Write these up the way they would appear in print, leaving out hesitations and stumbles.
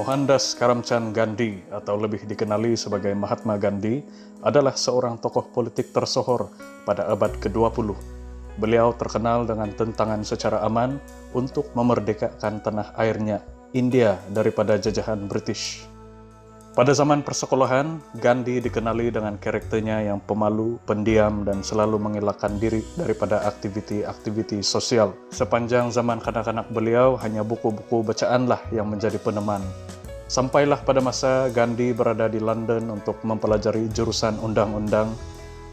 Mohandas Karamchand Gandhi atau lebih dikenali sebagai Mahatma Gandhi adalah seorang tokoh politik tersohor pada abad ke-20. Beliau terkenal dengan tentangan secara aman untuk memerdekakan tanah airnya, India, daripada jajahan British. Pada zaman persekolahan, Gandhi dikenali dengan karakternya yang pemalu, pendiam, dan selalu mengelakkan diri daripada aktiviti-aktiviti sosial. Sepanjang zaman kanak-kanak beliau, hanya buku-buku bacaanlah yang menjadi peneman. Sampailah pada masa Gandhi berada di London untuk mempelajari jurusan undang-undang,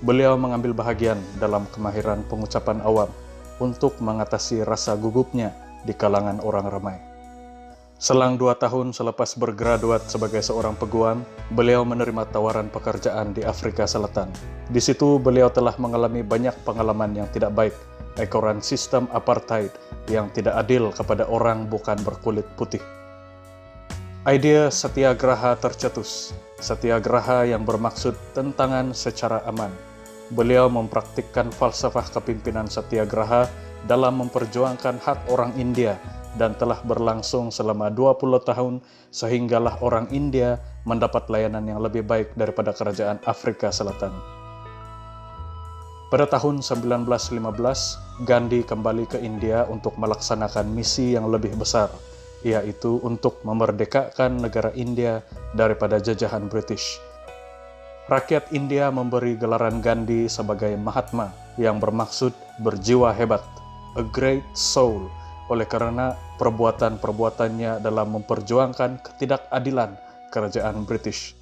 beliau mengambil bahagian dalam kemahiran pengucapan awam untuk mengatasi rasa gugupnya di kalangan orang ramai. Selang 2 tahun selepas bergraduat sebagai seorang peguam, beliau menerima tawaran pekerjaan di Afrika Selatan. Di situ beliau telah mengalami banyak pengalaman yang tidak baik, ekoran sistem apartheid yang tidak adil kepada orang bukan berkulit putih. Idea Satyagraha tercetus, Satyagraha yang bermaksud tentangan secara aman. Beliau mempraktikkan falsafah kepimpinan Satyagraha dalam memperjuangkan hak orang India dan telah berlangsung selama 20 tahun sehinggalah orang India mendapat layanan yang lebih baik daripada kerajaan Afrika Selatan. Pada tahun 1915, Gandhi kembali ke India untuk melaksanakan misi yang lebih besar, yaitu untuk memerdekakan negara India daripada jajahan British. Rakyat India memberi gelaran Gandhi sebagai Mahatma yang bermaksud berjiwa hebat, a great soul, oleh karena perbuatan-perbuatannya dalam memperjuangkan ketidakadilan kerajaan British.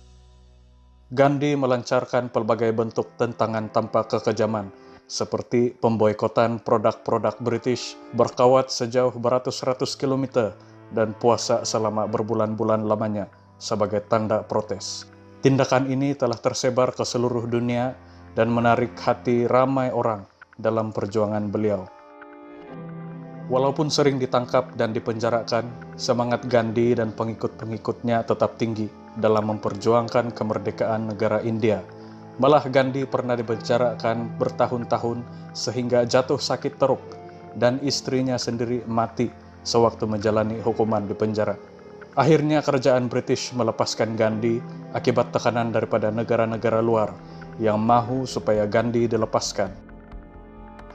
Gandhi melancarkan pelbagai bentuk tentangan tanpa kekejaman, seperti pemboikotan produk-produk British, berkawat sejauh beratus-ratus kilometer, dan puasa selama berbulan-bulan lamanya sebagai tanda protes. Tindakan ini telah tersebar ke seluruh dunia dan menarik hati ramai orang dalam perjuangan beliau. Walaupun sering ditangkap dan dipenjarakan, semangat Gandhi dan pengikut-pengikutnya tetap tinggi dalam memperjuangkan kemerdekaan negara India. Malah Gandhi pernah dipenjarakan bertahun-tahun sehingga jatuh sakit teruk dan istrinya sendiri mati sewaktu menjalani hukuman di penjara. Akhirnya kerajaan British melepaskan Gandhi akibat tekanan daripada negara-negara luar yang mahu supaya Gandhi dilepaskan.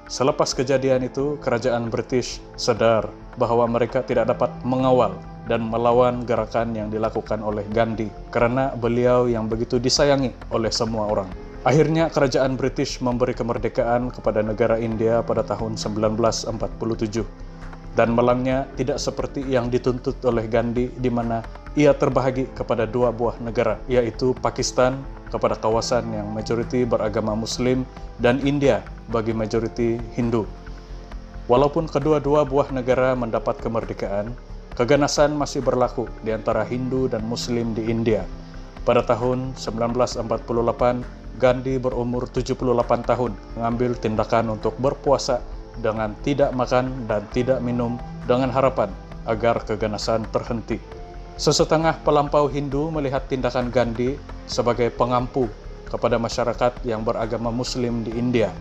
Selepas kejadian itu, kerajaan British sadar bahwa mereka tidak dapat mengawal dan melawan gerakan yang dilakukan oleh Gandhi karena beliau yang begitu disayangi oleh semua orang. Akhirnya kerajaan British memberi kemerdekaan kepada negara India pada tahun 1947. Dan malangnya tidak seperti yang dituntut oleh Gandhi di mana ia terbahagi kepada 2 buah negara, yaitu Pakistan kepada kawasan yang majoriti beragama Muslim dan India bagi majoriti Hindu. Walaupun kedua-dua buah negara mendapat kemerdekaan, keganasan masih berlaku di antara Hindu dan Muslim di India. Pada tahun 1948, Gandhi berumur 78 tahun mengambil tindakan untuk berpuasa dengan tidak makan dan tidak minum dengan harapan agar keganasan terhenti. Sesetengah pelampau Hindu melihat tindakan Gandhi sebagai pengampu kepada masyarakat yang beragama Muslim di India.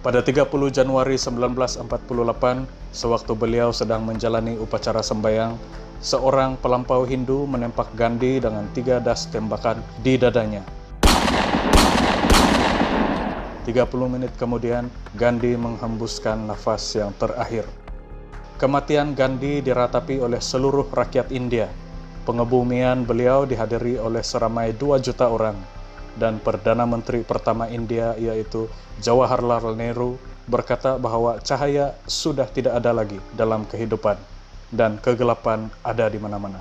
Pada 30 Januari 1948, sewaktu beliau sedang menjalani upacara sembahyang, seorang pelampau Hindu menembak Gandhi dengan 3 das tembakan di dadanya. 30 menit kemudian, Gandhi menghembuskan nafas yang terakhir. Kematian Gandhi diratapi oleh seluruh rakyat India. Pengebumian beliau dihadiri oleh seramai 2 juta orang, dan Perdana Menteri pertama India yaitu Jawaharlal Nehru berkata bahwa cahaya sudah tidak ada lagi dalam kehidupan, dan kegelapan ada di mana-mana.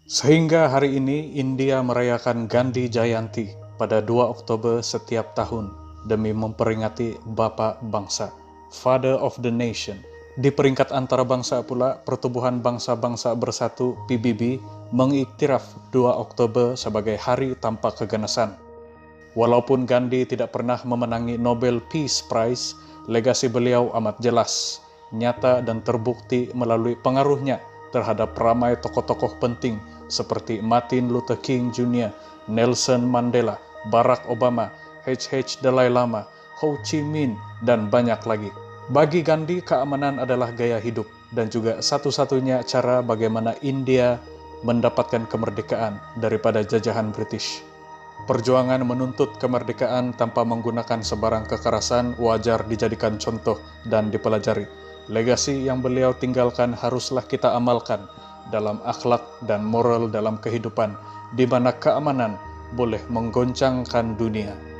Sehingga hari ini India merayakan Gandhi Jayanti pada 2 Oktober setiap tahun, demi memperingati Bapa Bangsa, Father of the Nation. Di peringkat antarabangsa pula, Pertubuhan Bangsa-Bangsa Bersatu PBB mengiktiraf 2 Oktober sebagai Hari Tanpa Keganasan. Walaupun Gandhi tidak pernah memenangi Nobel Peace Prize, legasi beliau amat jelas, nyata dan terbukti melalui pengaruhnya terhadap ramai tokoh-tokoh penting seperti Martin Luther King Jr., Nelson Mandela, Barack Obama, H.H. Dalai Lama, Ho Chi Minh, dan banyak lagi. Bagi Gandhi, keamanan adalah gaya hidup. dan juga satu-satunya cara bagaimana India mendapatkan kemerdekaan daripada jajahan British. Perjuangan menuntut kemerdekaan tanpa menggunakan sebarang kekerasan wajar dijadikan contoh dan dipelajari. Legasi yang beliau tinggalkan haruslah kita amalkan dalam akhlak dan moral dalam kehidupan, di mana keamanan boleh menggoncangkan dunia.